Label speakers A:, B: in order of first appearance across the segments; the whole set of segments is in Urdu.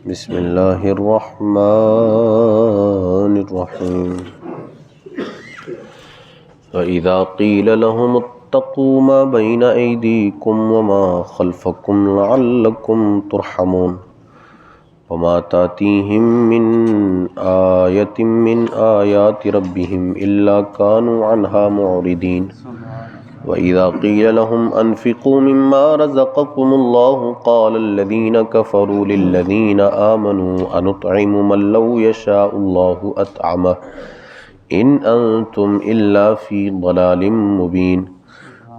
A: بسم اللہ الرحمن الرحیم وَإِذَا قِيلَ لَهُمُ اتَّقُوا مَا بَيْنَ أَيْدِيكُمْ وَمَا خَلْفَكُمْ لَعَلَّكُمْ تُرْحَمُونَ وَمَا تَأْتِيهِمْ مِنْ آيَةٍ مِّنْ آيَاتِ رَبِّهِمْ إِلَّا كَانُوا عَنْهَا مُعْرِضِينَ وَإِذَا قِيلَ لَهُمْ أَنْفِقُوا مِمَّا رَزَقَكُمُ اللَّهُ قَالَ الَّذِينَ كَفَرُوا لِلَّذِينَ آمَنُوا أَنُطْعِمُ مَن لَّوْ يَشَاءُ اللَّهُ أَطْعَمَهُ إِنْ أَنْتُمْ إِلَّا فِي ضَلَالٍ مُّبِينٍ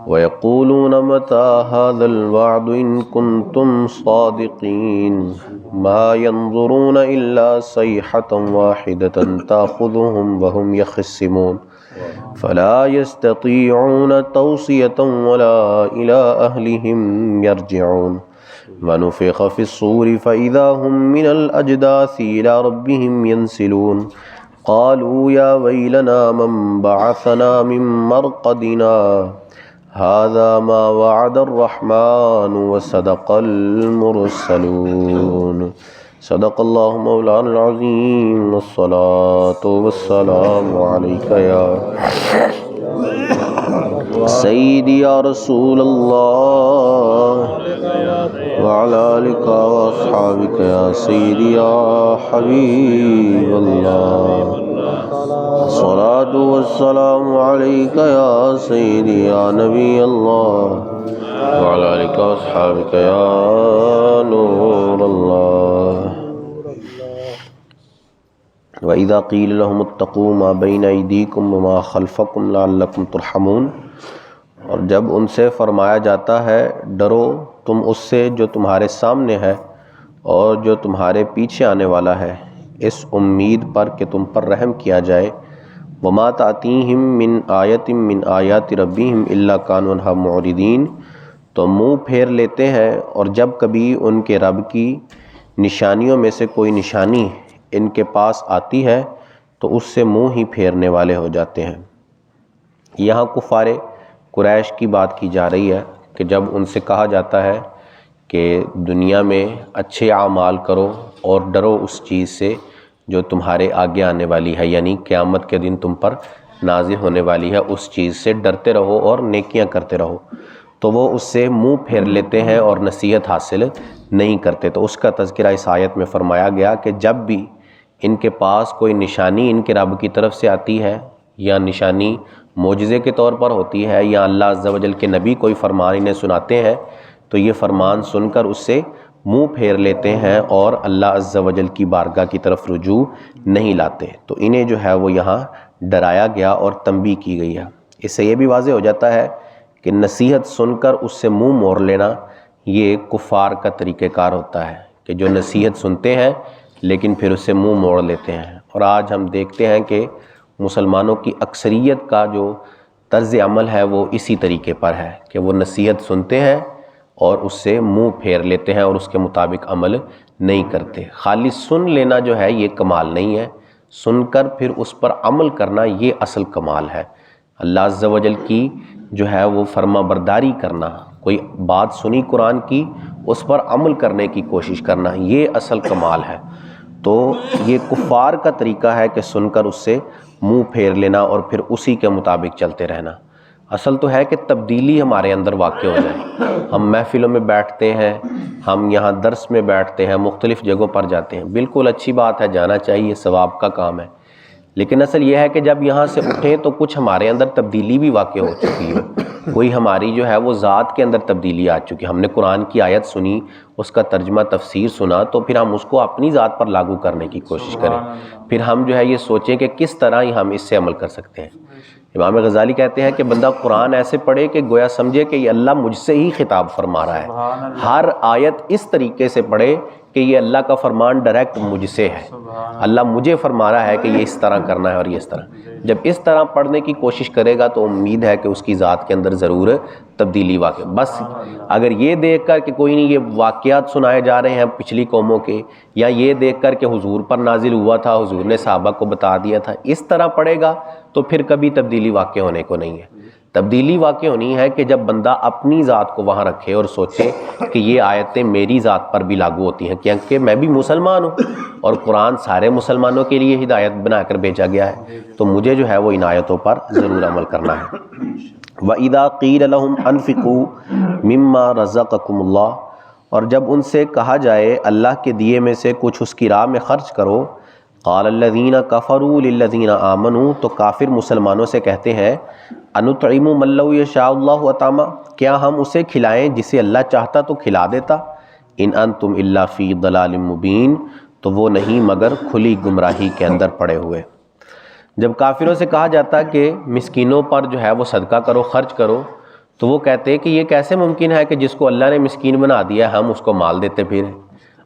A: وَيَقُولُونَ مَتَىٰ هَٰذَا الْوَعْدُ إِن كُنتُمْ صَادِقِينَ مَا يَنظُرُونَ إِلَّا صَيْحَةً وَاحِدَةً تَأْخُذُهُمْ وَهُمْ يَخِصِّمُونَ فلا يستطيعون توصية ولا إلى أهلهم يرجعون ونفخ في الصور فإذا هم من الأجداث إلى ربهم ينسلون قالوا يا ويلنا من بعثنا من مرقدنا هذا ما وعد الرحمن وصدق المرسلون صدق اللہ مولانا العظیم والصلاة والسلام علیک یا سیدی یا رسول اللہ وعلی آلک واصحابک یا سیدی یا حبیب اللہ الصلاة والسلام علیک یا سیدی یا نبی اللہ وعلی آلک واصحابک یا نور اللہ وَإِذَا قِيلَ لَهُمُ اتَّقُوا مَا بَيْنَ أَيْدِيكُمْ وَمَا خَلْفَكُمْ لَعَلَّكُمْ تُرْحَمُونَ اور جب ان سے فرمایا جاتا ہے ڈرو تم اس سے جو تمہارے سامنے ہے اور جو تمہارے پیچھے آنے والا ہے اس امید پر کہ تم پر رحم کیا جائے وَمَا تَأْتِيهِم مِّنْ آيَةٍ مِّنْ آيَاتِ رَبِّهِمْ إِلَّا كَانُوا عَنْهَا مُعْرِضِينَ تو منہ پھیر لیتے ہیں اور جب کبھی ان کے رب کی نشانیوں میں سے کوئی نشانی ان کے پاس آتی ہے تو اس سے منہ ہی پھیرنے والے ہو جاتے ہیں۔ یہاں کفار قریش کی بات کی جا رہی ہے کہ جب ان سے کہا جاتا ہے کہ دنیا میں اچھے اعمال کرو اور ڈرو اس چیز سے جو تمہارے آگے آنے والی ہے، یعنی قیامت کے دن تم پر نازل ہونے والی ہے، اس چیز سے ڈرتے رہو اور نیکیاں کرتے رہو، تو وہ اس سے منہ پھیر لیتے ہیں اور نصیحت حاصل نہیں کرتے۔ تو اس کا تذکرہ اس آیت میں فرمایا گیا کہ جب بھی ان کے پاس کوئی نشانی ان کے رب کی طرف سے آتی ہے یا نشانی معجزے کے طور پر ہوتی ہے یا اللہ عز و جل کے نبی کوئی فرمان انہیں سناتے ہیں تو یہ فرمان سن کر اس سے منہ پھیر لیتے ہیں اور اللہ عز و جل کی بارگاہ کی طرف رجوع نہیں لاتے۔ تو انہیں جو ہے وہ یہاں ڈرایا گیا اور تنبیہ کی گئی ہے۔ اس سے یہ بھی واضح ہو جاتا ہے کہ نصیحت سن کر اس سے منہ موڑ لینا یہ کفار کا طریقہ کار ہوتا ہے کہ جو نصیحت سنتے ہیں لیکن پھر اس سے منہ موڑ لیتے ہیں۔ اور آج ہم دیکھتے ہیں کہ مسلمانوں کی اکثریت کا جو طرز عمل ہے وہ اسی طریقے پر ہے کہ وہ نصیحت سنتے ہیں اور اس سے منہ پھیر لیتے ہیں اور اس کے مطابق عمل نہیں کرتے۔ خالی سن لینا جو ہے یہ کمال نہیں ہے، سن کر پھر اس پر عمل کرنا یہ اصل کمال ہے۔ اللہ عز و جل کی جو ہے وہ فرما برداری کرنا، کوئی بات سنی قرآن کی اس پر عمل کرنے کی کوشش کرنا، یہ اصل کمال ہے۔ تو یہ کفار کا طریقہ ہے کہ سن کر اس سے منہ پھیر لینا اور پھر اسی کے مطابق چلتے رہنا۔ اصل تو ہے کہ تبدیلی ہمارے اندر واقع ہو جائے۔ ہم محفلوں میں بیٹھتے ہیں، ہم یہاں درس میں بیٹھتے ہیں، مختلف جگہوں پر جاتے ہیں، بالکل اچھی بات ہے، جانا چاہیے، ثواب کا کام ہے، لیکن اصل یہ ہے کہ جب یہاں سے اٹھیں تو کچھ ہمارے اندر تبدیلی بھی واقع ہو چکی ہے، کوئی ہماری جو ہے وہ ذات کے اندر تبدیلی آ چکی ہے۔ ہم نے قرآن کی آیت سنی، اس کا ترجمہ تفسیر سنا تو پھر ہم اس کو اپنی ذات پر لاگو کرنے کی کوشش کریں، پھر ہم جو ہے یہ سوچیں کہ کس طرح ہی ہم اس سے عمل کر سکتے ہیں۔ امام غزالی کہتے ہیں کہ بندہ قرآن ایسے پڑھے کہ گویا سمجھے کہ یہ اللہ مجھ سے ہی خطاب فرما رہا ہے، ہر آیت اس طریقے سے پڑھے کہ یہ اللہ کا فرمان ڈائریکٹ مجھ سے ہے، اللہ مجھے فرما رہا ہے کہ یہ اس طرح کرنا ہے اور یہ اس طرح۔ جب اس طرح پڑھنے کی کوشش کرے گا تو امید ہے کہ اس کی ذات کے اندر ضرور تبدیلی واقع۔ بس اگر یہ دیکھ کر کہ کوئی نہیں یہ واقعات سنائے جا رہے ہیں پچھلی قوموں کے، یا یہ دیکھ کر کہ حضور پر نازل ہوا تھا، حضور نے صحابہ کو بتا دیا تھا، اس طرح پڑھے گا تو پھر کبھی تبدیلی واقع ہونے کو نہیں ہے۔ تبدیلی واقع ہونی ہے کہ جب بندہ اپنی ذات کو وہاں رکھے اور سوچے کہ یہ آیتیں میری ذات پر بھی لاگو ہوتی ہیں، کیونکہ میں بھی مسلمان ہوں اور قرآن سارے مسلمانوں کے لیے ہدایت بنا کر بھیجا گیا ہے، تو مجھے جو ہے وہ ان آیتوں پر ضرور عمل کرنا ہے۔ وَإِذَا قِيلَ لَهُمْ أَنفِقُوا مِمَّا رَزَقَكُمُ اللَّهُ، اور جب ان سے کہا جائے اللہ کے دیے میں سے کچھ اس کی راہ میں خرچ کرو، قال الذین کفروا للذین آمنوا، تو کافر مسلمانوں سے کہتے ہیں انطعم من لو یشاء اللہ اطعمہ، کیا ہم اسے کھلائیں جسے اللہ چاہتا تو کھلا دیتا، ان انتم الا فی ضلال مبین، تو وہ نہیں مگر کھلی گمراہی کے اندر پڑے ہوئے۔ جب کافروں سے کہا جاتا کہ مسکینوں پر جو ہے وہ صدقہ کرو، خرچ کرو، تو وہ کہتے کہ یہ کیسے ممکن ہے کہ جس کو اللہ نے مسکین بنا دیا ہم اس کو مال دیتے پھریں،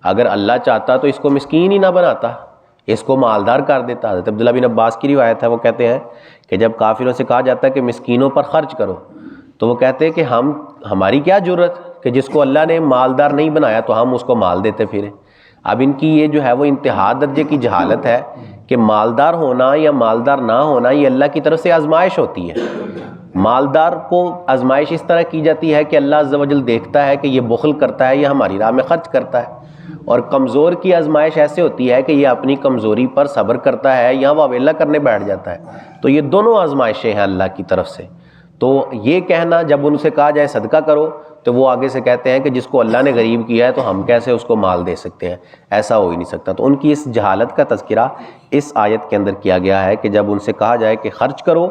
A: اگر اللہ چاہتا تو اس کو مسکین ہی نہ بناتا، اس کو مالدار کر دیتا۔ حضرت عبداللہ بن عباس کی روایت ہے، وہ کہتے ہیں کہ جب کافروں سے کہا جاتا ہے کہ مسکینوں پر خرچ کرو، تو وہ کہتے ہیں کہ ہماری کیا جرت کہ جس کو اللہ نے مالدار نہیں بنایا تو ہم اس کو مال دیتے پھریں۔ اب ان کی یہ جو ہے وہ انتہا درجے کی جہالت ہے کہ مالدار ہونا یا مالدار نہ ہونا یہ اللہ کی طرف سے آزمائش ہوتی ہے۔ مالدار کو آزمائش اس طرح کی جاتی ہے کہ اللہ عز و جل دیکھتا ہے کہ یہ بخل کرتا ہے یا ہماری راہ میں خرچ کرتا ہے، اور کمزور کی آزمائش ایسے ہوتی ہے کہ یہ اپنی کمزوری پر صبر کرتا ہے یا وہ اویلا کرنے بیٹھ جاتا ہے۔ تو یہ دونوں آزمائشیں ہیں اللہ کی طرف سے۔ تو یہ کہنا جب ان سے کہا جائے صدقہ کرو تو وہ آگے سے کہتے ہیں کہ جس کو اللہ نے غریب کیا ہے تو ہم کیسے اس کو مال دے سکتے ہیں، ایسا ہو ہی نہیں سکتا۔ تو ان کی اس جہالت کا تذکرہ اس آیت کے اندر کیا گیا ہے کہ جب ان سے کہا جائے کہ خرچ کرو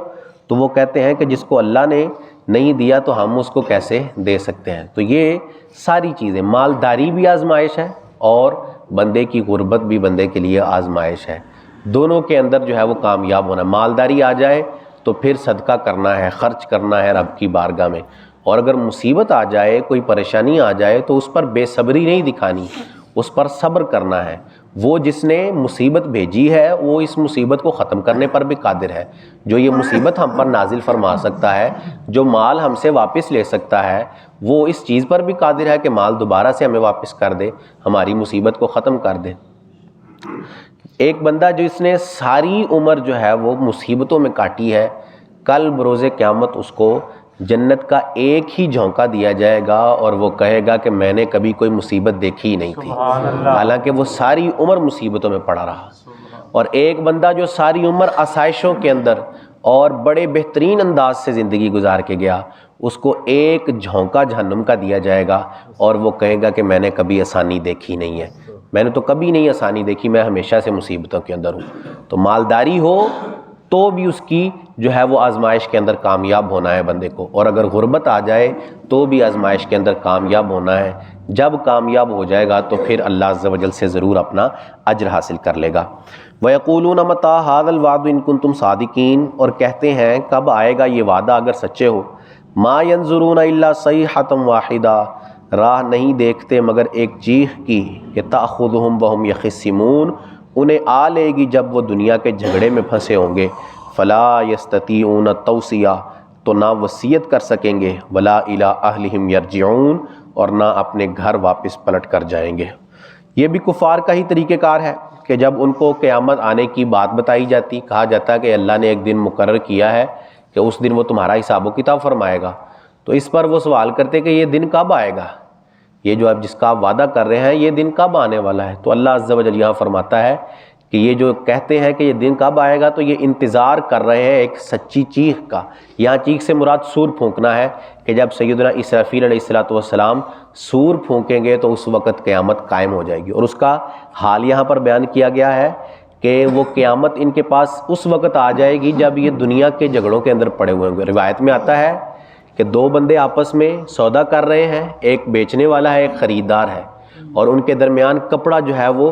A: تو وہ کہتے ہیں کہ جس کو اللہ نے نہیں دیا تو ہم اس کو کیسے دے سکتے ہیں۔ تو یہ ساری چیزیں، مالداری بھی آزمائش ہے اور بندے کی غربت بھی بندے کے لیے آزمائش ہے، دونوں کے اندر جو ہے وہ کامیاب ہونا۔ مالداری آ جائے تو پھر صدقہ کرنا ہے، خرچ کرنا ہے رب کی بارگاہ میں، اور اگر مصیبت آ جائے، کوئی پریشانی آ جائے تو اس پر بے صبری نہیں دکھانی، اس پر صبر کرنا ہے۔ وہ جس نے مصیبت بھیجی ہے وہ اس مصیبت کو ختم کرنے پر بھی قادر ہے، جو یہ مصیبت ہم پر نازل فرما سکتا ہے، جو مال ہم سے واپس لے سکتا ہے، وہ اس چیز پر بھی قادر ہے کہ مال دوبارہ سے ہمیں واپس کر دے، ہماری مصیبت کو ختم کر دے۔ ایک بندہ جو اس نے ساری عمر جو ہے وہ مصیبتوں میں کاٹی ہے، کل بروز قیامت اس کو جنت کا ایک ہی جھونکا دیا جائے گا اور وہ کہے گا کہ میں نے کبھی کوئی مصیبت دیکھی ہی نہیں تھی، حالانکہ وہ ساری عمر مصیبتوں میں پڑا رہا۔ اور ایک بندہ جو ساری عمر آسائشوں کے اندر اور بڑے بہترین انداز سے زندگی گزار کے گیا، اس کو ایک جھونکا جہنم کا دیا جائے گا اور وہ کہے گا کہ میں نے کبھی آسانی دیکھی نہیں ہے، میں نے تو کبھی نہیں آسانی دیکھی، میں ہمیشہ سے مصیبتوں کے اندر ہوں۔ تو مالداری ہو تو بھی اس کی جو ہے وہ آزمائش کے اندر کامیاب ہونا ہے بندے کو، اور اگر غربت آ جائے تو بھی آزمائش کے اندر کامیاب ہونا ہے۔ جب کامیاب ہو جائے گا تو پھر اللہ عز و جل سے ضرور اپنا اجر حاصل کر لے گا۔ وَيَقُولُونَ مَتَىٰ هَٰذَا الْوَعْدُ إِن كُنتُمْ صَادِقِينَ، اور کہتے ہیں کب آئے گا یہ وعدہ اگر سچے ہو۔ مَا يَنظُرُونَ إِلَّا صَيْحَةً وَاحِدَةً، راہ نہیں دیکھتے مگر ایک چیخ کی، کہ تَأْخُذُهُمْ وَهُمْ يَخِصِّمُونَ، انہیں آ لے گی جب وہ دنیا کے جھگڑے میں پھنسے ہوں گے۔ فَلَا يَسْتَطِيعُونَ تَوْصِيَةً، تو نہ وصیت کر سکیں گے، وَلَا إِلَىٰ أَهْلِهِمْ يَرْجِعُونَ، اور نہ اپنے گھر واپس پلٹ کر جائیں گے۔ یہ بھی کفار کا ہی طریقہ کار ہے کہ جب ان کو قیامت آنے کی بات بتائی جاتی، کہا جاتا ہے کہ اللہ نے ایک دن مقرر کیا ہے کہ اس دن وہ تمہارا حساب و کتاب فرمائے گا، تو اس پر وہ سوال کرتے کہ یہ دن کب آئے گا، یہ جو اب جس کا آپ وعدہ کر رہے ہیں یہ دن کب آنے والا ہے؟ تو اللہ عز و جل یہاں فرماتا ہے کہ یہ جو کہتے ہیں کہ یہ دن کب آئے گا، تو یہ انتظار کر رہے ہیں ایک سچی چیخ کا۔ یہاں چیخ سے مراد سور پھونکنا ہے کہ جب سیدنا اسرافیل علیہ السلام سور پھونکیں گے تو اس وقت قیامت قائم ہو جائے گی، اور اس کا حال یہاں پر بیان کیا گیا ہے کہ وہ قیامت ان کے پاس اس وقت آ جائے گی جب یہ دنیا کے جھگڑوں کے اندر پڑے ہوئے ہوں گے۔ روایت میں آتا ہے کہ دو بندے آپس میں سودا کر رہے ہیں، ایک بیچنے والا ہے، ایک خریدار ہے، اور ان کے درمیان کپڑا جو ہے وہ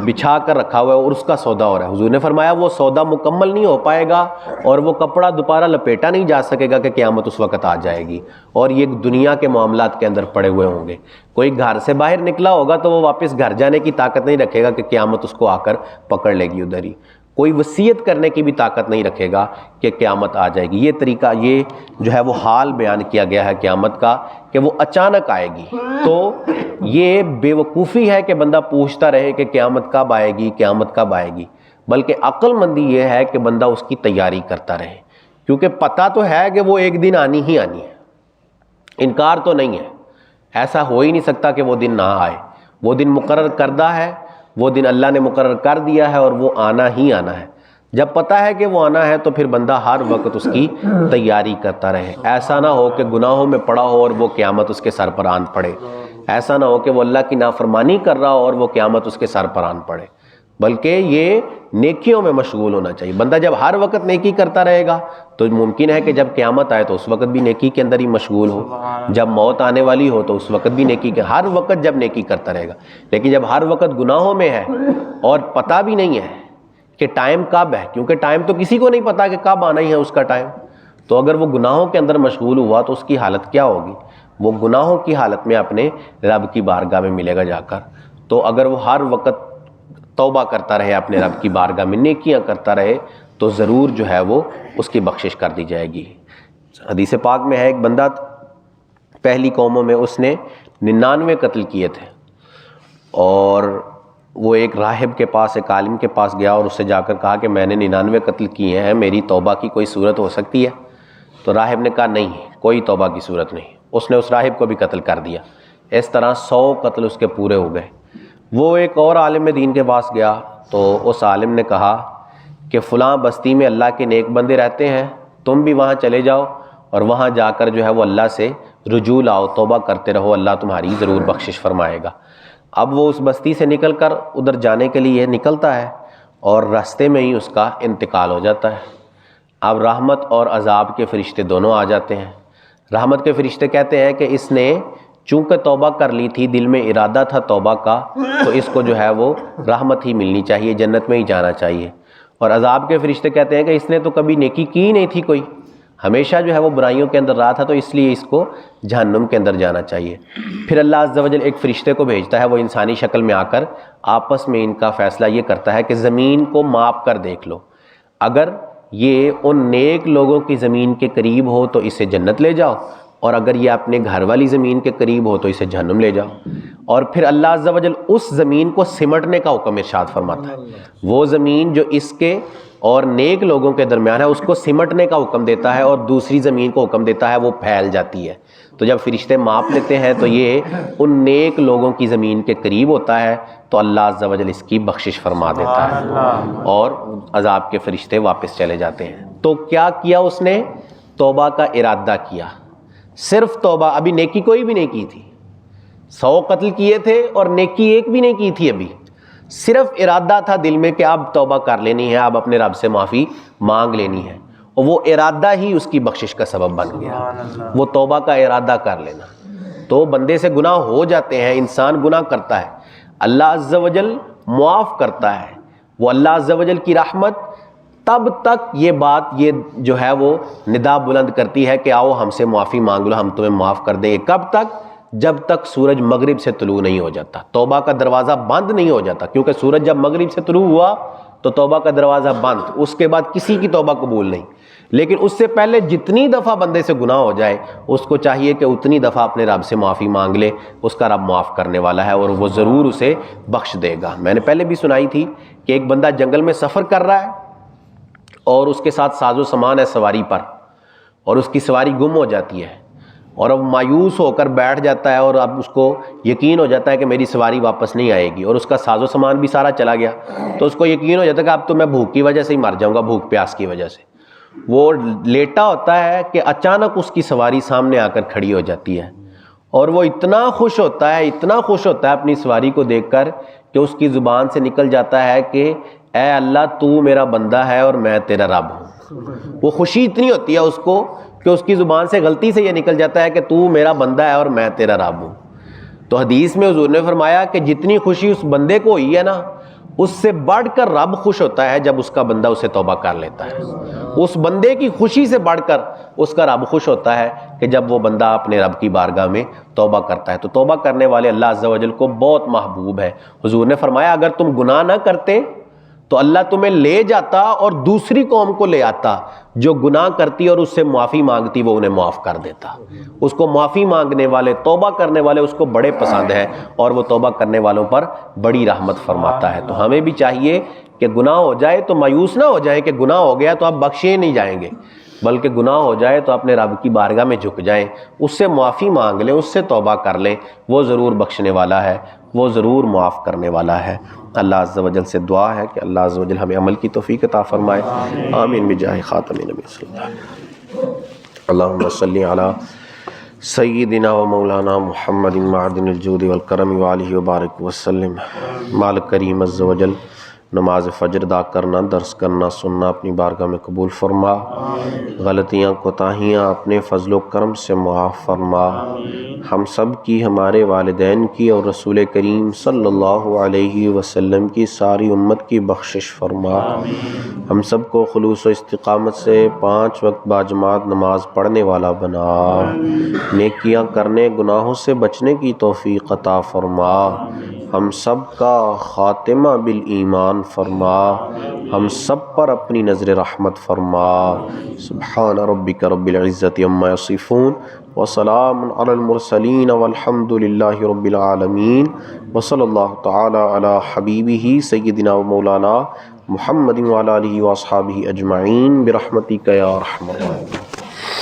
A: بچھا کر رکھا ہوا ہے اور اس کا سودا ہو رہا ہے۔ حضور نے فرمایا وہ سودا مکمل نہیں ہو پائے گا اور وہ کپڑا دوبارہ لپیٹا نہیں جا سکے گا کہ قیامت اس وقت آ جائے گی، اور یہ دنیا کے معاملات کے اندر پڑے ہوئے ہوں گے۔ کوئی گھر سے باہر نکلا ہوگا تو وہ واپس گھر جانے کی طاقت نہیں رکھے گا کہ قیامت اس کو آ کر پکڑ لے گی ادھر ہی، کوئی وصیت کرنے کی بھی طاقت نہیں رکھے گا کہ قیامت آ جائے گی۔ یہ طریقہ، یہ جو ہے وہ حال بیان کیا گیا ہے قیامت کا کہ وہ اچانک آئے گی۔ تو یہ بے وقوفی ہے کہ بندہ پوچھتا رہے کہ قیامت کب آئے گی، قیامت کب آئے گی، بلکہ عقل مندی یہ ہے کہ بندہ اس کی تیاری کرتا رہے، کیونکہ پتہ تو ہے کہ وہ ایک دن آنی ہی آنی ہے، انکار تو نہیں ہے، ایسا ہو ہی نہیں سکتا کہ وہ دن نہ آئے، وہ دن مقرر کردہ ہے، وہ دن اللہ نے مقرر کر دیا ہے اور وہ آنا ہی آنا ہے۔ جب پتہ ہے کہ وہ آنا ہے تو پھر بندہ ہر وقت اس کی تیاری کرتا رہے، ایسا نہ ہو کہ گناہوں میں پڑا ہو اور وہ قیامت اس کے سر پر آن پڑے، ایسا نہ ہو کہ وہ اللہ کی نافرمانی کر رہا ہو اور وہ قیامت اس کے سر پر آن پڑے، بلکہ یہ نیکیوں میں مشغول ہونا چاہیے۔ بندہ جب ہر وقت نیکی کرتا رہے گا تو ممکن ہے کہ جب قیامت آئے تو اس وقت بھی نیکی کے اندر ہی مشغول ہو، جب موت آنے والی ہو تو اس وقت بھی نیکی کے، ہر وقت جب نیکی کرتا رہے گا۔ لیکن جب ہر وقت گناہوں میں ہے اور پتہ بھی نہیں ہے کہ ٹائم کب ہے، کیونکہ ٹائم تو کسی کو نہیں پتا کہ کب آنا ہی ہے اس کا ٹائم، تو اگر وہ گناہوں کے اندر مشغول ہوا تو اس کی حالت کیا ہوگی؟ وہ گناہوں کی حالت میں اپنے رب کی بارگاہ میں ملے گا جا کر۔ تو اگر وہ ہر وقت توبہ کرتا رہے، اپنے رب کی بارگاہ میں نیکیاں کرتا رہے، تو ضرور جو ہے وہ اس کی بخشش کر دی جائے گی۔ حدیث پاک میں ہے ایک بندہ پہلی قوموں میں اس نے 99 قتل کیے تھے، اور وہ ایک راہب کے پاس، ایک عالم کے پاس گیا اور اس سے جا کر کہا کہ میں نے 99 قتل کیے ہیں، میری توبہ کی کوئی صورت ہو سکتی ہے؟ تو راہب نے کہا نہیں، کوئی توبہ کی صورت نہیں۔ اس نے اس راہب کو بھی قتل کر دیا، اس طرح 100 قتل اس کے پورے ہو گئے۔ وہ ایک اور عالم دین کے پاس گیا تو اس عالم نے کہا کہ فلاں بستی میں اللہ کے نیک بندے رہتے ہیں، تم بھی وہاں چلے جاؤ اور وہاں جا کر جو ہے وہ اللہ سے رجوع لاؤ، توبہ کرتے رہو، اللہ تمہاری ضرور بخشش فرمائے گا۔ اب وہ اس بستی سے نکل کر ادھر جانے کے لیے نکلتا ہے اور راستے میں ہی اس کا انتقال ہو جاتا ہے۔ اب رحمت اور عذاب کے فرشتے دونوں آ جاتے ہیں۔ رحمت کے فرشتے کہتے ہیں کہ اس نے چونکہ توبہ کر لی تھی، دل میں ارادہ تھا توبہ کا، تو اس کو جو ہے وہ رحمت ہی ملنی چاہیے، جنت میں ہی جانا چاہیے۔ اور عذاب کے فرشتے کہتے ہیں کہ اس نے تو کبھی نیکی کی نہیں تھی کوئی، ہمیشہ جو ہے وہ برائیوں کے اندر رہا تھا، تو اس لیے اس کو جہنم کے اندر جانا چاہیے۔ پھر اللہ عز و جل ایک فرشتے کو بھیجتا ہے، وہ انسانی شکل میں آ کر آپس میں ان کا فیصلہ یہ کرتا ہے کہ زمین کو ماپ کر دیکھ لو، اگر یہ ان نیک لوگوں کی زمین کے قریب ہو تو اسے جنت لے جاؤ، اور اگر یہ اپنے گھر والی زمین کے قریب ہو تو اسے جہنم لے جاؤ۔ اور پھر اللہ عز و جل اس زمین کو سمٹنے کا حکم ارشاد فرماتا ہے، وہ زمین جو اس کے اور نیک لوگوں کے درمیان ہے اس کو سمٹنے کا حکم دیتا ہے، اور دوسری زمین کو حکم دیتا ہے وہ پھیل جاتی ہے۔ تو جب فرشتے ماپ لیتے ہیں تو یہ ان نیک لوگوں کی زمین کے قریب ہوتا ہے، تو اللہ عز و جل اس کی بخشش فرما دیتا ہے، اور عذاب کے فرشتے واپس چلے جاتے ہیں۔ تو کیا کیا اس نے؟ توبہ کا ارادہ کیا، صرف توبہ، ابھی نیکی کوئی بھی نہیں کی تھی، 100 قتل کیے تھے اور نیکی ایک بھی نہیں کی تھی، ابھی صرف ارادہ تھا دل میں کہ اب توبہ کر لینی ہے، اب اپنے رب سے معافی مانگ لینی ہے، اور وہ ارادہ ہی اس کی بخشش کا سبب بن گیا، وہ توبہ کا ارادہ کر لینا۔ تو بندے سے گناہ ہو جاتے ہیں، انسان گناہ کرتا ہے، اللہ عز و جل معاف کرتا ہے، وہ اللہ عز و جل کی رحمت تب تک یہ بات یہ جو ہے وہ ندا بلند کرتی ہے کہ آؤ ہم سے معافی مانگ لو، ہم تمہیں معاف کر دیں گے۔ کب تک؟ جب تک سورج مغرب سے طلوع نہیں ہو جاتا، توبہ کا دروازہ بند نہیں ہو جاتا، کیونکہ سورج جب مغرب سے طلوع ہوا تو توبہ کا دروازہ بند، اس کے بعد کسی کی توبہ قبول نہیں۔ لیکن اس سے پہلے جتنی دفعہ بندے سے گناہ ہو جائے اس کو چاہیے کہ اتنی دفعہ اپنے رب سے معافی مانگ لے، اس کا رب معاف کرنے والا ہے اور وہ ضرور اسے بخش دے گا۔ میں نے پہلے بھی سنائی تھی کہ ایک بندہ جنگل میں سفر کر رہا ہے اور اس کے ساتھ ساز و سامان ہے سواری پر، اور اس کی سواری گم ہو جاتی ہے، اور اب مایوس ہو کر بیٹھ جاتا ہے، اور اب اس کو یقین ہو جاتا ہے کہ میری سواری واپس نہیں آئے گی، اور اس کا ساز و سامان بھی سارا چلا گیا، تو اس کو یقین ہو جاتا ہے کہ اب تو میں بھوک کی وجہ سے ہی مر جاؤں گا، بھوک پیاس کی وجہ سے۔ وہ لیٹا ہوتا ہے کہ اچانک اس کی سواری سامنے آ کر کھڑی ہو جاتی ہے، اور وہ اتنا خوش ہوتا ہے، اتنا خوش ہوتا ہے اپنی سواری کو دیکھ کر کہ اس کی زبان سے نکل جاتا ہے کہ اے اللہ تو میرا بندہ ہے اور میں تیرا رب ہوں۔ وہ خوشی اتنی ہوتی ہے اس کو کہ اس کی زبان سے غلطی سے یہ نکل جاتا ہے کہ تو میرا بندہ ہے اور میں تیرا رب ہوں۔ تو حدیث میں حضور نے فرمایا کہ جتنی خوشی اس بندے کو ہوئی ہے نا، اس سے بڑھ کر رب خوش ہوتا ہے جب اس کا بندہ اسے توبہ کر لیتا ہے۔ اس بندے کی خوشی سے بڑھ کر اس کا رب خوش ہوتا ہے کہ جب وہ بندہ اپنے رب کی بارگاہ میں توبہ کرتا ہے۔ تو توبہ کرنے والے اللہ عز و جل کو بہت محبوب ہے۔ حضور نے فرمایا اگر تم گناہ نہ کرتے تو اللہ تمہیں لے جاتا اور دوسری قوم کو لے آتا جو گناہ کرتی اور اس سے معافی مانگتی، وہ انہیں معاف کر دیتا۔ اس کو معافی مانگنے والے، توبہ کرنے والے اس کو بڑے پسند ہے، اور وہ توبہ کرنے والوں پر بڑی رحمت فرماتا ہے۔ تو ہمیں بھی چاہیے کہ گناہ ہو جائے تو مایوس نہ ہو جائے کہ گناہ ہو گیا تو اب بخشے نہیں جائیں گے، بلکہ گناہ ہو جائے تو اپنے رب کی بارگاہ میں جھک جائیں، اس سے معافی مانگ لیں، اس سے توبہ کر لیں، وہ ضرور بخشنے والا ہے، وہ ضرور معاف کرنے والا ہے۔ اللہ عز و جل سے دعا ہے کہ اللہ عز و جل ہمیں عمل کی توفیق عطا فرمائے، آمین بجاہ خاتم النبی صلی اللہ علیہ وسلم۔ اللہم صلی علی سیدنا و مولانا محمد معدن الجود والکرم وآلہ وبارک وسلم۔ مالک کریم عز و جل نماز فجر ادا کرنا، درس کرنا، سننا اپنی بارگاہ میں قبول فرما، غلطیاں کوتاہیاں اپنے فضل و کرم سے معاف فرما، ہم سب کی، ہمارے والدین کی اور رسول کریم صلی اللہ علیہ وسلم کی ساری امت کی بخشش فرما، ہم سب کو خلوص و استقامت سے 5 وقت باجماعت نماز پڑھنے والا بنا، نیکیاں کرنے، گناہوں سے بچنے کی توفیق عطا فرما، ہم سب کا خاتمہ بالایمان فرما، ہم سب پر اپنی نظر رحمت فرما۔ سبحان ربک رب العزت عما یصفون وسلام علی المرسلین والحمد للہ رب العالمین، وصلی اللہ تعالی علی حبیبہ سیدنا و مولانا محمد وعلی آلہ واصحابہ اجمعین برحمتک یا ارحم الراحمین۔